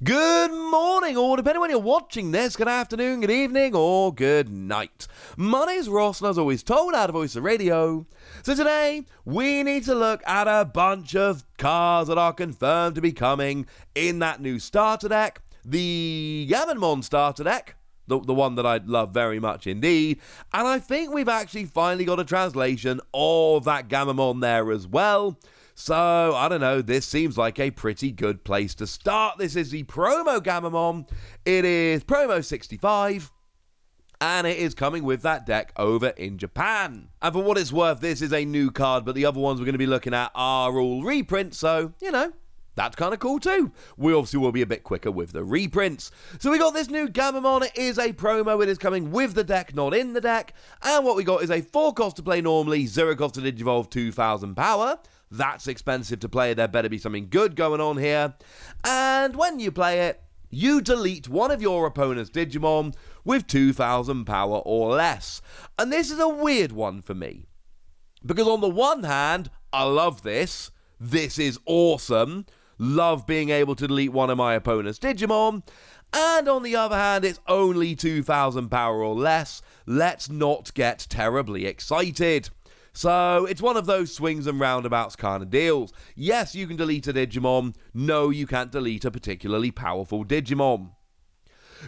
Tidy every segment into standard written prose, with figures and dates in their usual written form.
Good morning, or depending when you're watching this, good afternoon, good evening, or good night. My name's Ross, and as always told out of Voice of Radio. So today, we need to look at a bunch of cards that are confirmed to be coming in that new starter deck, the Gammomon starter deck, the one that I love very much indeed, and I think we've actually finally got a translation of that Gammomon there as well. So, I don't know, this seems like a pretty good place to start. This is the promo Gammomon. It is promo 65, and it is coming with that deck over in Japan. And for what it's worth, this is a new card, but the other ones we're going to be looking at are all reprints, so, you know, that's kind of cool too. We obviously will be a bit quicker with the reprints. So we got this new Gammomon. It is a promo. It is coming with the deck, not in the deck. And what we got is a 4 cost to play normally, 0 cost to Digivolve, 2,000 power. That's expensive to play. There better be something good going on here. And when you play it, you delete one of your opponent's Digimon with 2,000 power or less. And this is a weird one for me. Because on the one hand, I love this. This is awesome. Love being able to delete one of my opponent's Digimon. And on the other hand, it's only 2,000 power or less. Let's not get terribly excited. So, it's one of those swings and roundabouts kind of deals. Yes, you can delete a Digimon. No, you can't delete a particularly powerful Digimon.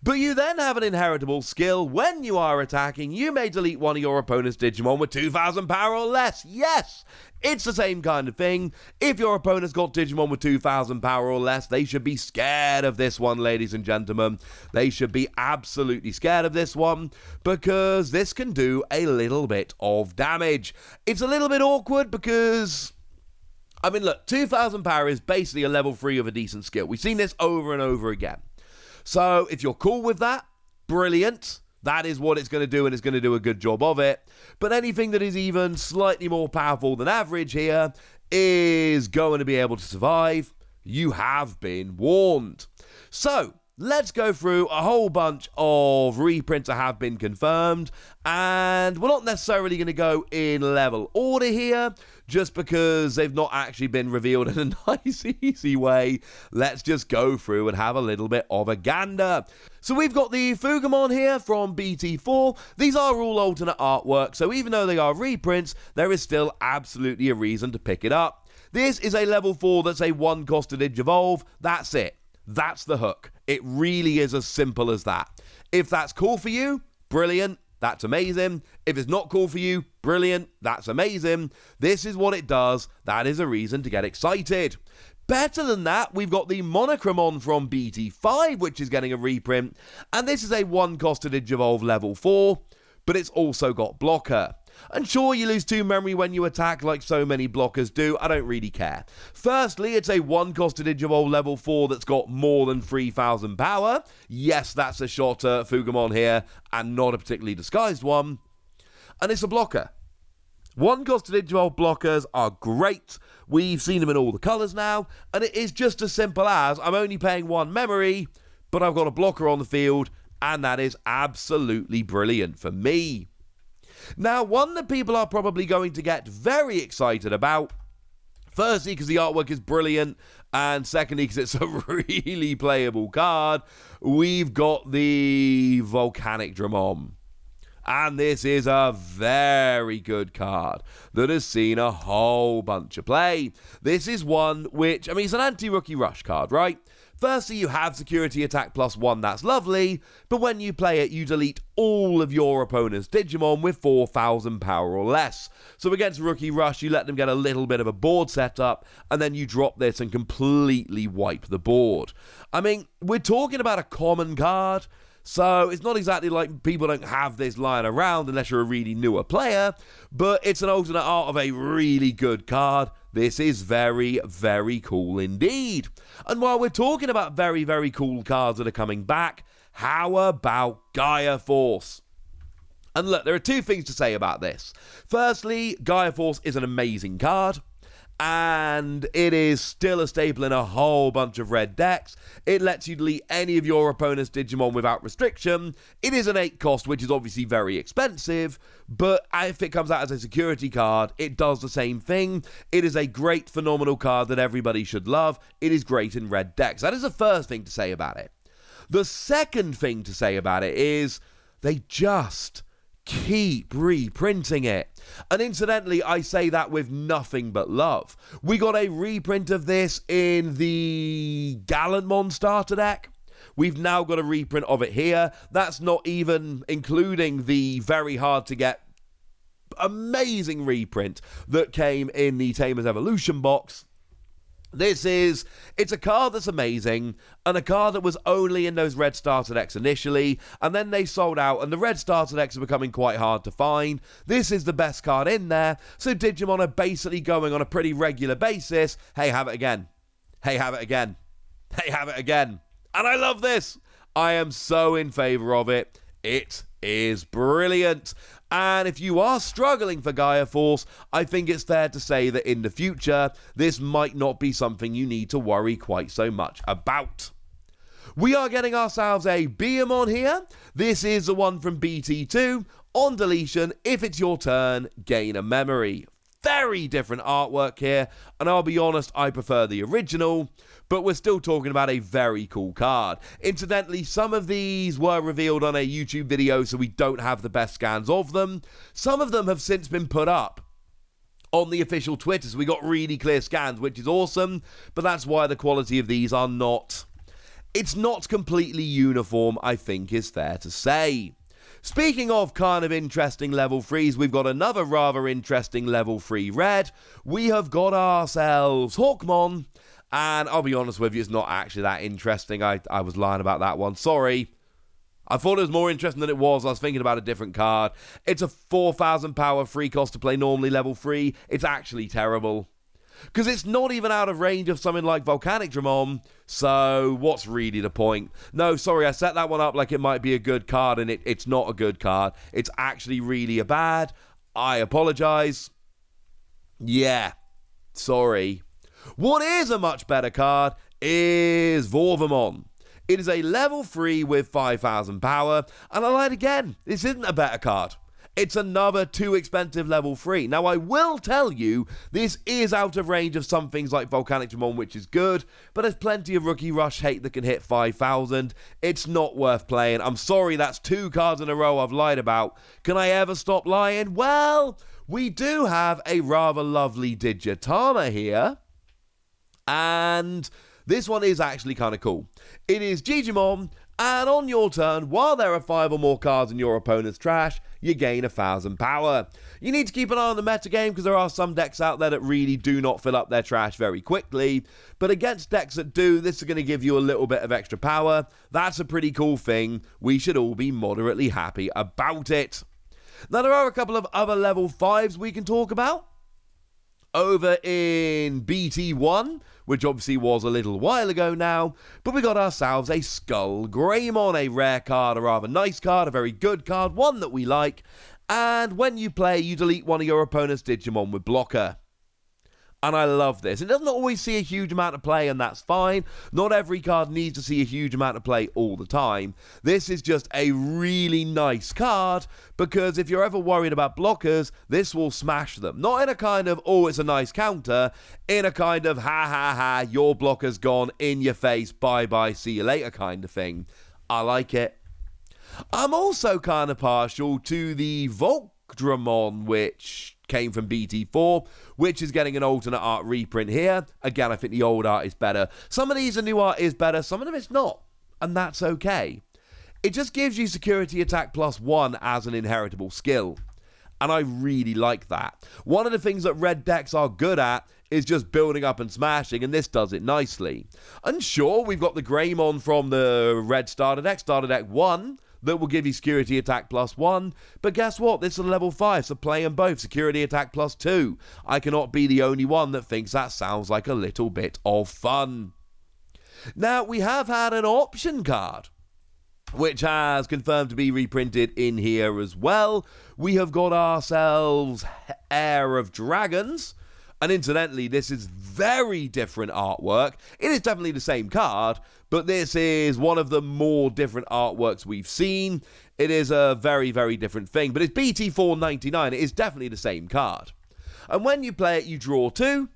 But you then have an inheritable skill. When you are attacking, you may delete one of your opponent's Digimon with 2,000 power or less. Yes, it's the same kind of thing. If your opponent's got Digimon with 2,000 power or less, they should be scared of this one, ladies and gentlemen. They should be absolutely scared of this one, because this can do a little bit of damage. It's a little bit awkward because, I mean, look, 2,000 power is basically a level 3 of a decent skill. We've seen this over and over again. So, if you're cool with that, brilliant. That is what it's going to do, and it's going to do a good job of it. But anything that is even slightly more powerful than average here is going to be able to survive. You have been warned. So, let's go through a whole bunch of reprints that have been confirmed. And we're not necessarily going to go in level order here, just because they've not actually been revealed in a nice, easy way. Let's just go through and have a little bit of a gander. So we've got the Fugamon here from BT4. These are all alternate artwork, so even though they are reprints, there is still absolutely a reason to pick it up. This is a level 4 that's a 1 cost to Digivolve. That's it. That's the hook. It really is as simple as that. If that's cool for you, brilliant. That's amazing. If it's not cool for you, brilliant. That's amazing. This is what it does. That is a reason to get excited. Better than that, we've got the Monochromon from BT5, which is getting a reprint. And this is a 1 cost to Digivolve level 4, but it's also got blocker. And sure, you lose 2 memory when you attack like so many blockers do. I don't really care. Firstly, it's a 1 cost to Digivolve level 4 that's got more than 3,000 power. Yes, that's a shot at Fugamon here, and not a particularly disguised one. And it's a blocker. 1 cost to Digivolve blockers are great. We've seen them in all the colours now. And it is just as simple as, I'm only paying 1 memory, but I've got a blocker on the field. And that is absolutely brilliant for me. Now, one that people are probably going to get very excited about, firstly because the artwork is brilliant, and secondly because it's a really playable card, we've got the Volcanic Dramon. And this is a very good card that has seen a whole bunch of play. This is one which, I mean, it's an anti-rookie rush card, right? Firstly, you have security attack +1, that's lovely, but when you play it, you delete all of your opponent's Digimon with 4,000 power or less. So against Rookie Rush, you let them get a little bit of a board set up, and then you drop this and completely wipe the board. I mean, we're talking about a common card, so it's not exactly like people don't have this lying around unless you're a really newer player, but it's an alternate art of a really good card. This is very, very cool indeed. And while we're talking about very, very cool cards that are coming back, how about Gaia Force? And look, there are 2 things to say about this. Firstly, Gaia Force is an amazing card. and it is still a staple in a whole bunch of red decks. It lets you delete any of your opponent's Digimon without restriction. It is an 8 cost, which is obviously very expensive, but if it comes out as a security card, it does the same thing. It is a great, phenomenal card that everybody should love. It is great in red decks. That is the first thing to say about it. The second thing to say about it is they just keep reprinting it. And incidentally, I say that with nothing but love. We got a reprint of this in the Gammomon starter deck. We've now got a reprint of it here. That's not even including the very hard to get amazing reprint that came in the Tamer's Evolution box. It's a card that's amazing, and a card that was only in those red starter decks initially, and then they sold out, and the red starter decks are becoming quite hard to find. This is the best card in there, so Digimon are basically going on a pretty regular basis. Hey, have it again. Hey, have it again. Hey, have it again. And I love this. I am so in favor of it. It is brilliant. And if you are struggling for Gaia Force, I think it's fair to say that in the future, this might not be something you need to worry quite so much about. We are getting ourselves a Gammomon here. This is the one from BT2. On deletion, if it's your turn, gain a memory. Very different artwork here, and I'll be honest, I prefer the original, but we're still talking about a very cool card. Incidentally, some of these were revealed on a YouTube video, so we don't have the best scans of them. Some of them have since been put up on the official Twitter, so we got really clear scans, which is awesome, but that's why the quality of these are not... It's not completely uniform, I think is fair to say. Speaking of kind of interesting level 3s, we've got another rather interesting level 3 red. We have got ourselves Hawkmon, and I'll be honest with you, it's not actually that interesting. I was lying about that one, sorry. I thought it was more interesting than it was. I was thinking about a different card. It's a 4,000 power free cost to play normally level 3. It's actually terrible. Because it's not even out of range of something like Volcanic Dramon, so what's really the point? No, sorry, I set that one up like it might be a good card, and it's not a good card. It's actually really a bad. I apologize. Yeah, sorry. What is a much better card is Vorvamon. It is a level 3 with 5,000 power, and I lied again. This isn't a better card. It's another too expensive level 3. Now, I will tell you, this is out of range of some things like Volcanic Dramon, which is good, but there's plenty of Rookie Rush hate that can hit 5,000. It's not worth playing. I'm sorry, that's 2 cards in a row I've lied about. Can I ever stop lying? Well, we do have a rather lovely Digitama here, and this one is actually kind of cool. It is Digimon, and on your turn, while there are 5 or more cards in your opponent's trash, you gain 1,000 power. You need to keep an eye on the metagame because there are some decks out there that really do not fill up their trash very quickly. But against decks that do, this is going to give you a little bit of extra power. That's a pretty cool thing. We should all be moderately happy about it. Now, there are a couple of other level 5s we can talk about. Over in BT1, which obviously was a little while ago now, but we got ourselves a Skull Greymon, a rare card, a rather nice card, a very good card, one that we like, and when you play, you delete one of your opponent's Digimon with blocker. And I love this. It doesn't always see a huge amount of play, and that's fine. Not every card needs to see a huge amount of play all the time. This is just a really nice card, because if you're ever worried about blockers, this will smash them. Not in a kind of, oh, it's a nice counter, in a kind of, ha ha ha, your blocker's gone, in your face, bye bye, see you later kind of thing. I like it. I'm also kind of partial to the Volcdramon, which came from BT4, which is getting an alternate art reprint here. Again, I think the old art is better. Some of these, the new art is better, some of them it's not, and that's okay. It just gives you security attack +1 as an inheritable skill, and I really like that. One of the things that red decks are good at is just building up and smashing, and this does it nicely. And sure, we've got the Greymon from the red starter deck 1, that will give you security attack +1, but guess what? This is a level 5, so play them both, security attack +2. I cannot be the only one that thinks that sounds like a little bit of fun. Now, we have had an option card, which has confirmed to be reprinted in here as well. We have got ourselves Heir of Dragons, And incidentally, this is very different artwork. It is definitely the same card, but this is one of the more different artworks we've seen. It is a very, very different thing, but it's BT499. It is definitely the same card. And when you play it, you draw 2,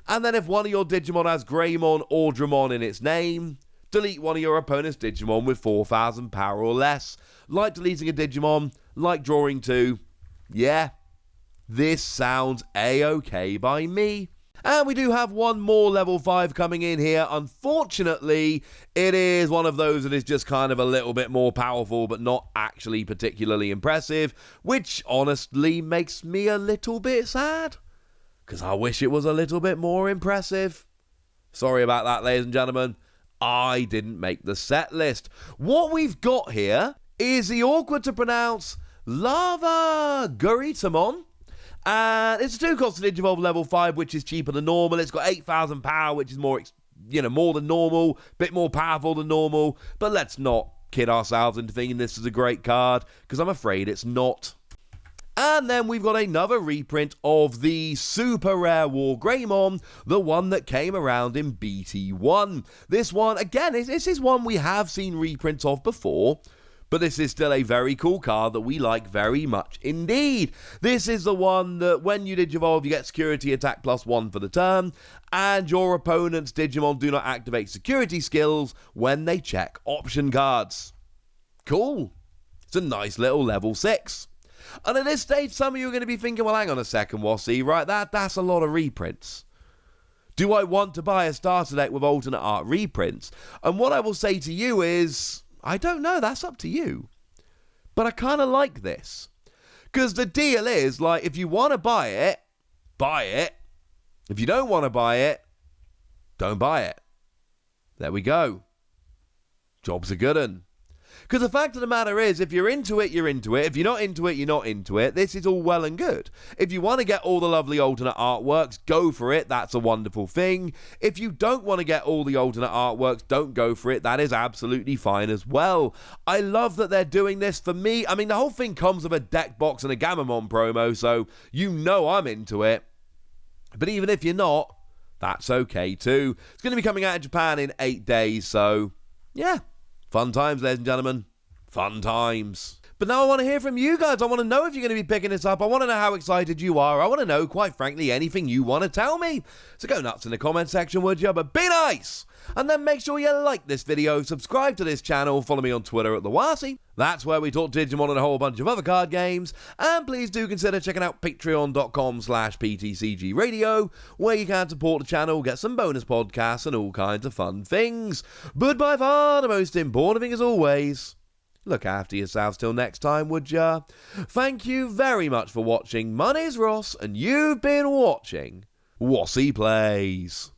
and then if one of your Digimon has Gammomon or Dramon in its name, delete one of your opponent's Digimon with 4,000 power or less. Like deleting a Digimon, like drawing 2. Yeah, this sounds a-okay by me. And we do have one more level 5 coming in here. Unfortunately, it is one of those that is just kind of a little bit more powerful, but not actually particularly impressive, which honestly makes me a little bit sad, because I wish it was a little bit more impressive. Sorry about that, ladies and gentlemen. I didn't make the set list. What we've got here is the awkward to pronounce Lava Guritamon. And it's a 2-cost Digivolve level 5, which is cheaper than normal. It's got 8,000 power, which is more than normal, bit more powerful than normal. But let's not kid ourselves into thinking this is a great card, because I'm afraid it's not. And then we've got another reprint of the super rare War Gammomon, the one that came around in BT1. This one, again, this is one we have seen reprints of before, but this is still a very cool card that we like very much indeed. This is the one that when you Digivolve, you get security attack +1 for the turn, and your opponent's Digimon do not activate security skills when they check option cards. Cool. It's a nice little level 6. And at this stage, some of you are going to be thinking, well, hang on a second, Wassy, right? That's a lot of reprints. Do I want to buy a starter deck with alternate art reprints? And what I will say to you is, I don't know, that's up to you. But I kind of like this. Because the deal is, like, if you want to buy it, buy it. If you don't want to buy it, don't buy it. There we go. Job's a good un. Because the fact of the matter is, if you're into it, you're into it. If you're not into it, you're not into it. This is all well and good. If you want to get all the lovely alternate artworks, go for it. That's a wonderful thing. If you don't want to get all the alternate artworks, don't go for it. That is absolutely fine as well. I love that they're doing this. For me, I mean, the whole thing comes with a deck box and a Gammomon promo, so you know I'm into it. But even if you're not, that's okay too. It's going to be coming out in Japan in 8 days, so yeah. Fun times, ladies and gentlemen. Fun times. But now I want to hear from you guys. I want to know if you're going to be picking this up. I want to know how excited you are. I want to know, quite frankly, anything you want to tell me. So go nuts in the comment section, would you? But be nice. And then make sure you like this video, subscribe to this channel, follow me on Twitter at @TheWassy. That's where we talk Digimon and a whole bunch of other card games. And please do consider checking out patreon.com/PTCG Radio, where you can support the channel, get some bonus podcasts and all kinds of fun things. But by far the most important thing as always, look after yourselves till next time, would ya? Thank you very much for watching. My name's Ross, and you've been watching Wassy Plays.